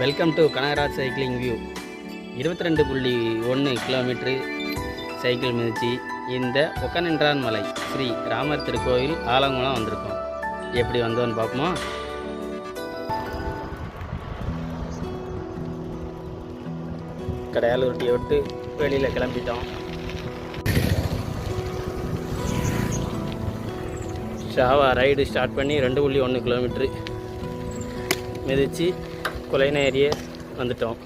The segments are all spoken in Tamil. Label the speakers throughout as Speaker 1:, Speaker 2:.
Speaker 1: Welcome to Kanagaraj cycling view. 22.1 kilometre cycle மிதிச்சு இந்த ஒக்கனின்றான் மலை ஸ்ரீ ராமர் திருக்கோயில் ஆலங்குளம் வந்திருக்கோம். எப்படி வந்தோன்னு பார்ப்போமா? கடையாளூர்ட்டியை விட்டு வெளியில் கிளம்பிட்டோம். ஷாவா ரைடு ஸ்டார்ட் பண்ணி 2.1 கிலோமீட்ரு மிதித்து குலைநேரியே வந்துட்டோம்.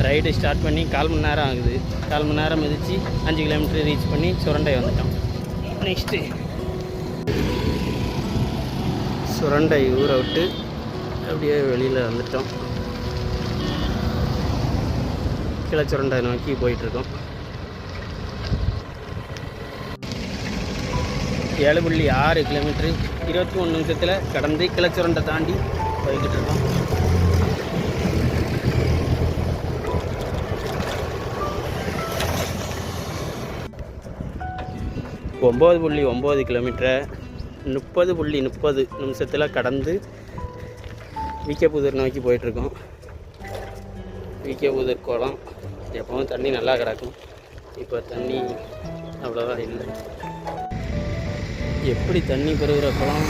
Speaker 1: ரைடு ஸ்டார்ட் பண்ணி 1/4 மணி நேரம் ஆகுது. 1/4 மணி நேரம் மிதித்து 5 கிலோமீட்டர் ரீச் பண்ணி சுரண்டை வந்துட்டோம். நெக்ஸ்ட்டு சுரண்டை ஊரை விட்டு அப்படியே வெளியில் வந்துட்டோம். கிளச்சுரண்டை நோக்கி போயிட்டுருக்கோம். 7.6 கிலோமீட்ரு 21 நிமிஷத்தில் கடந்து கிளச்சுரண்டை தாண்டி போய்கிட்டு இருக்கோம். ஒம்பது 9 கிலோமீட்டரை 30.30 நிமிஷத்தில் கடந்து விகேபுதூர் நோக்கி போயிட்டுருக்கோம். விகேபுதூர் குளம் எப்பவும் தண்ணி நல்லா கிடக்கும். இப்போ தண்ணி அவ்வளோவா இல்லை. எப்படி தண்ணி பெறுகிற குளம்?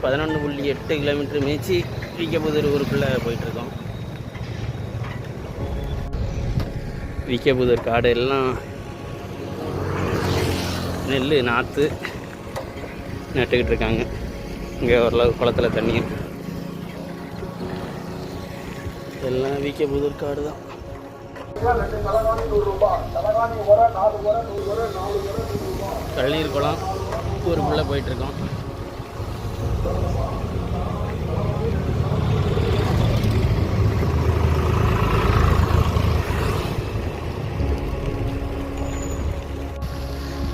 Speaker 1: பதினொன்று 8 கிலோமீட்டர் மேய்ச்சி விகேபுதூர் ஊருக்குள்ளே போயிட்டுருக்கோம். விகேபுதூர் காடு எல்லாம் நெல் நாற்று நட்டுக்கிட்டு இருக்காங்க. இங்கே ஓரளவு குளத்தில் தண்ணி இருக்கு. எல்லாம் விகேபுதூர் காடு தான். கழநீர் குளம் ஊருக்குள்ளே போயிட்டுருக்கோம்.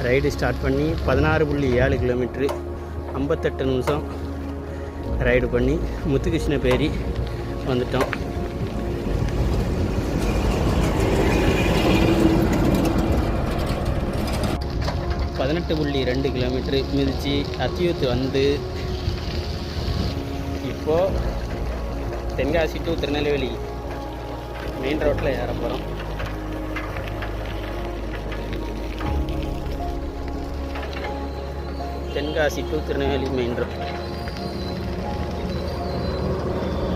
Speaker 1: ரைடு ஸ்டார்ட் பண்ணி 16.7 கிலோமீட்ரு 58 நிமிஷம் ரைடு பண்ணி முத்துகிருஷ்ண பேரி வந்துட்டோம். (18.2 கிலோமீட்ரு மிதித்து அத்தியூத்து வந்து இப்போது தென்காசி டு திருநெல்வேலி மெயின் ரோட்டில் ஏற போகிறோம். Tenkasi to Tirunelveli main road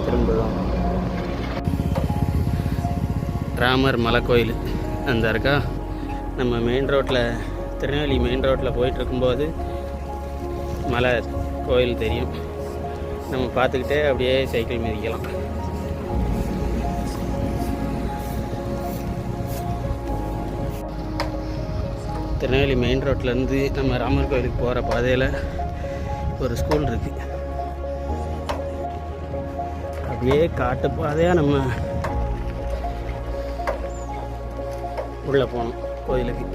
Speaker 1: திரும்புகிறோம். ராமர் மலை கோயில் அந்த இருக்கா. நம்ம மெயின் ரோட்டில் திருநெல்வேலி மெயின் ரோட்டில் போயிட்டுருக்கும்போது மலை கோயில் தெரியும். நம்ம பார்த்துக்கிட்டே அப்படியே சைக்கிள் மிதிக்கலாம். திருநெல்வேலி மெயின் ரோட்லேருந்து நம்ம ராமர் கோயிலுக்கு போகிற பாதையில் ஒரு ஸ்கூல் இருக்குது. அப்படியே காட்டு பாதையாக நம்ம உள்ளே போனோம் கோயிலுக்கு.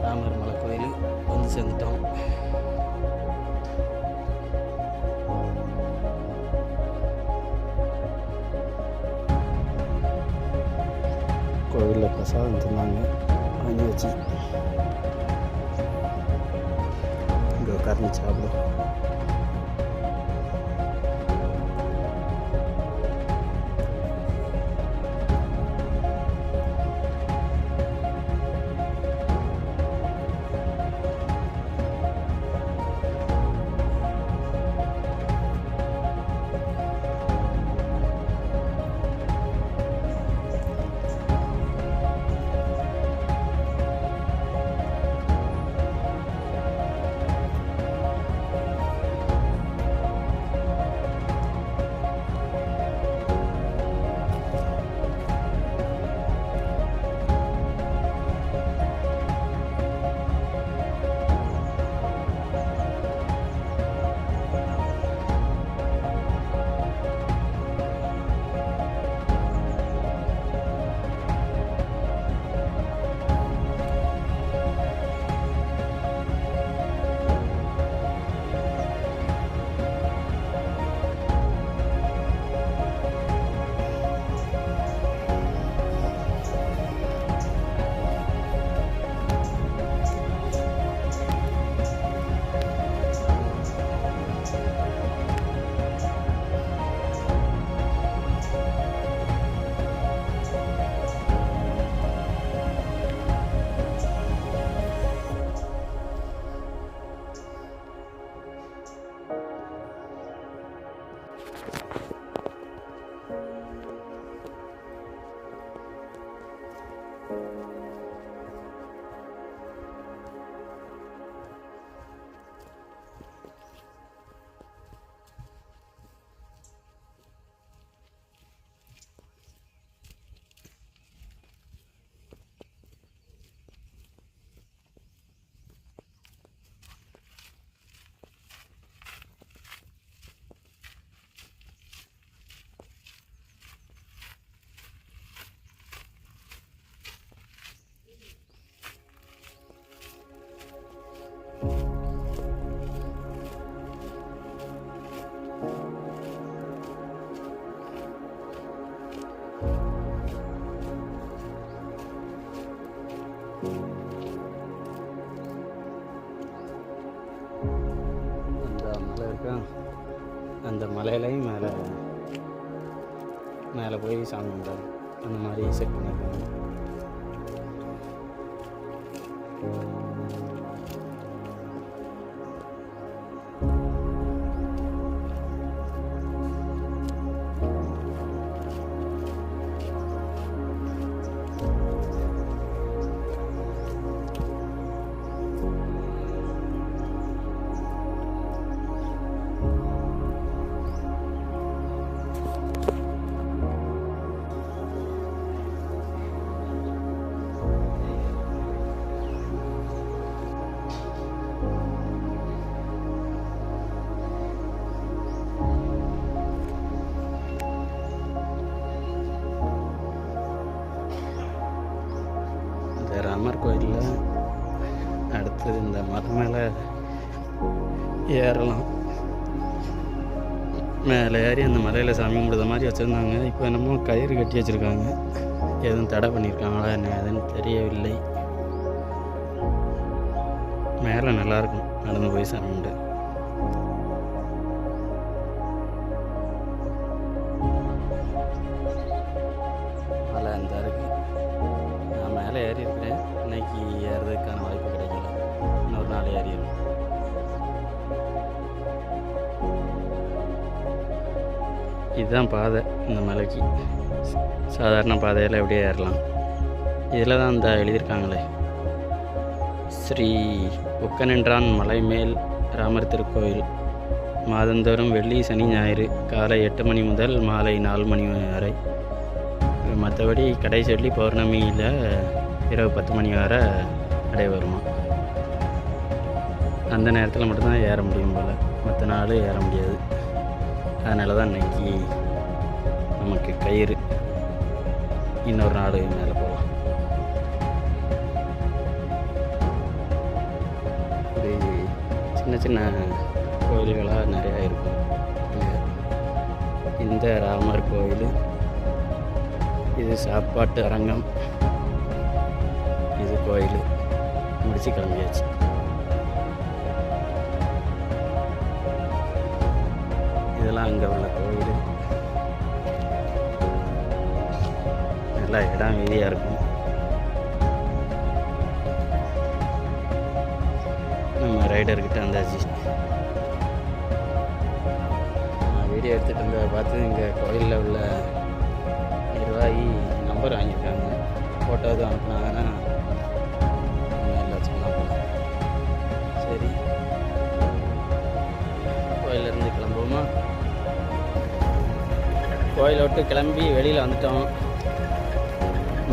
Speaker 1: ராமர் மலை கோயில் வந்து சேர்ந்துட்டோம். கோவிலில் பிரசாதம் தந்தாங்க, வாங்கி வச்சு இங்கே உட்கார்ந்து சாப்பிடும். இருக்கா, அந்த மலையிலையும் மேலே போய் சாமி கும்பிடாது அந்த மாதிரி செட் பண்ணியிருக்காங்க. ராமர் கோயிலில் அடுத்தது இந்த மலை மேலே ஏறலாம். மேலே ஏறி அந்த மலையில் சாமி கும்பிடுற மாதிரி வச்சுருந்தாங்க. இப்போ என்னமோ கயிறு கட்டி வச்சுருக்காங்க. எதுவும் தடை பண்ணியிருக்காங்களா என்ன எதுன்னு தெரியவில்லை. மேலே நல்லாயிருக்கும் நடந்து போய் சாமி கும்பிடு. மலை அந்த இருக்குது. நான் மேலே ஏறி இருக்கிறேன். இன்னைக்கு ஏறுறதுக்கான வாய்ப்பு கிடைக்கல. இன்னொரு நாள் ஏறிடும். இதுதான் பாதை இந்த மலைக்கு. சாதாரண பாதையில் எப்படியே ஏறலாம். இதில் தான் இந்த எழுதியிருக்காங்களே, ஸ்ரீ உக்கநின்றான் மலை மேல் ராமர் திருக்கோயில் மாதந்தோறும் வெள்ளி சனி ஞாயிறு காலை 8 மணி முதல் மாலை 4 மணி வரை. மற்றபடி கடை சொல்லி பௌர்ணமியில் இரவு 10 மணி வரை நடை வருமா. அந்த நேரத்தில் மட்டும்தான் ஏற முடியும் போல், மற்ற நாள் ஏற முடியாது. அதனால தான் இன்றைக்கி நமக்கு கயிறு. இன்னொரு நாள் மேலே போகலாம். இப்படி சின்ன சின்ன கோயில்களாக நிறையா இருக்கும். இந்த ராமர் கோயில், இது சாப்பாட்டு அரங்கம், இது கோயில். முடிச்சு கிளம்பியாச்சு. இதெல்லாம் அங்கே உள்ள கோயில். நல்லா இடம் வீதியாக இருக்கும். நம்ம ரைடர்கிட்ட வந்தாச்சு. வீடியோ எடுத்துகிட்டு இருந்த பார்த்து இங்கே கோயிலில் உள்ள நிர்வாகி நம்பர் வாங்கியிருக்காங்க. ஃபோட்டோ எதுவும் அனுப்புனாங்கன்னா இல்லை சொன்னால் போகலாம். சரி, கோயிலேருந்து கிளம்புவோமா? கோயிலை விட்டு கிளம்பி வெளியில் வந்துட்டோம்.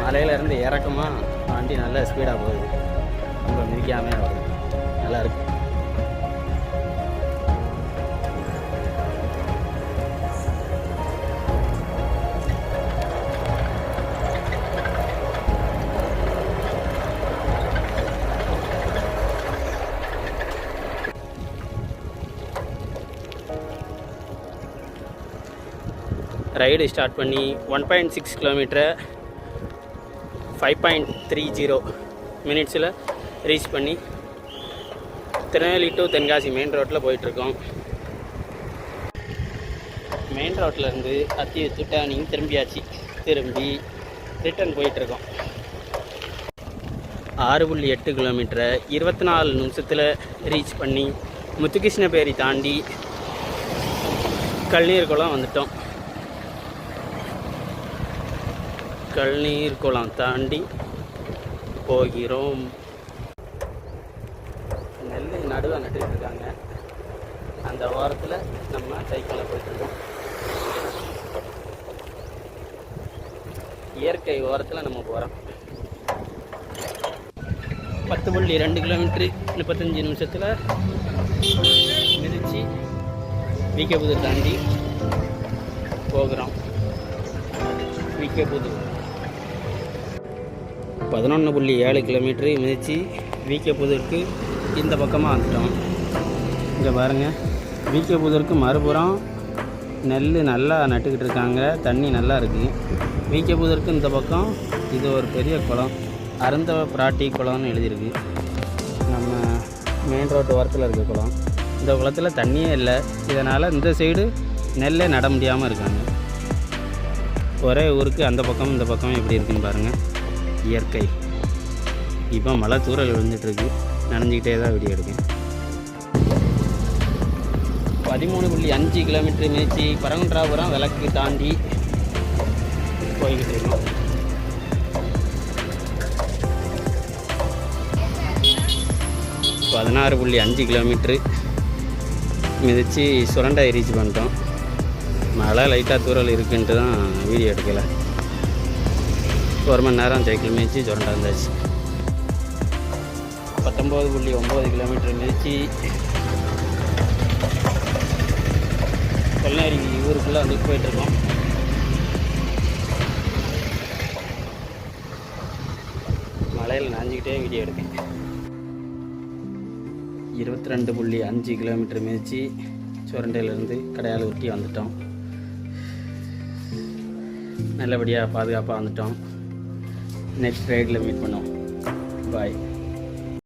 Speaker 1: மலையிலேருந்து இறக்கமா வண்டி நல்ல ஸ்பீடாக போகுது. ரொம்ப மிதிக்காமல் வருது. நல்லாயிருக்கு. ரைடு ஸ்டார்ட் பண்ணி 1.6 கிலோமீட்டரை 5.30 மினிட்ஸில் ரீச் பண்ணி திருநெல்வேலி டு தென்காசி மெயின் ரோட்டில் போயிட்டுருக்கோம். மெயின் ரோட்டிலேருந்து அத்தியூத்து டர்னிங் திரும்பியாச்சு. திரும்பி ரிட்டர்ன் போயிட்டுருக்கோம். 6.8 கிலோமீட்டரை 24 நிமிஷத்தில் ரீச் பண்ணி முத்துகிருஷ்ணபேரி தாண்டி கல்நீர் குளம் வந்துட்டோம். கல்நீர் குளம் தாண்டி போகிறோம். நெல் நடுவாக நட்டுக்கிட்டு இருக்காங்க. அந்த ஓரத்தில் நம்ம சைக்கிளில் போயிட்டுருக்கோம். இயற்கை ஓரத்தில் நம்ம போகிறோம். 10.2 கிலோமீட்டரு 35 நிமிஷத்தில் மிதிச்சு விகேபுதூர் தாண்டி போகிறோம். விகேபுதூர் 11.7 கிலோமீட்டரு மிதித்து விகேபுதூருக்கு இந்த பக்கமாக வந்துட்டோம். இங்கே பாருங்கள், விகேபுதூருக்கு மறுபுறம் நெல் நல்லா நட்டுக்கிட்டு இருக்காங்க. தண்ணி நல்லா இருக்குது. விகேபுதூருக்கு இந்த பக்கம் இது ஒரு பெரிய குளம், அருந்தவ பிராட்டி குளம்னு எழுதியிருக்கு. நம்ம மெயின் ரோட்டு ஓரத்தில் இருக்க குளம். இந்த குளத்தில் தண்ணியே இல்லை. இதனால் இந்த சைடு நெல்லே நட முடியாமல் இருக்காங்க. ஒரே ஊருக்கு அந்த பக்கம் இந்த பக்கம் எப்படி இருக்குன்னு பாருங்கள். இயற்கை. இப்போ மழை தூறல் விழுந்துட்டுருக்கு. நனைஞ்சிக்கிட்டே தான் வீடியோ எடுக்கேன். 13.5 கிலோமீட்டர் மேய்ச்சி பரங்குன்றாபுரம் விளக்கு தாண்டி போய்கிட்டு இருக்கோம். இப்போ 16.5 கிலோமீட்ரு மிதித்து சுரண்டாய் ரீச் பண்ணிட்டோம். மழை லைட்டாக தூரல் இருக்குன்ட்டு தான் வீடியோ எடுக்கலை. 1 மணி நேரம் சைக்கிள் மிதித்து சுரண்டா இருந்தாச்சு. 19.9 கிலோமீட்டர் மிதித்து கொல்நேரி ஊருக்குள்ளே வந்து போயிட்டுருக்கோம். மலையில் நனைஞ்சிக்கிட்டே வீடியோ எடுக்கேன். 22.5 கிலோமீட்டர் மிதித்து சுரண்டையிலேருந்து கடையால் ஊட்டி வந்துட்டோம். நல்லபடியாக பாதுகாப்பாக வந்துட்டோம். நெக்ஸ்ட் ரைடில் மீட் பண்ணோம். பாய்.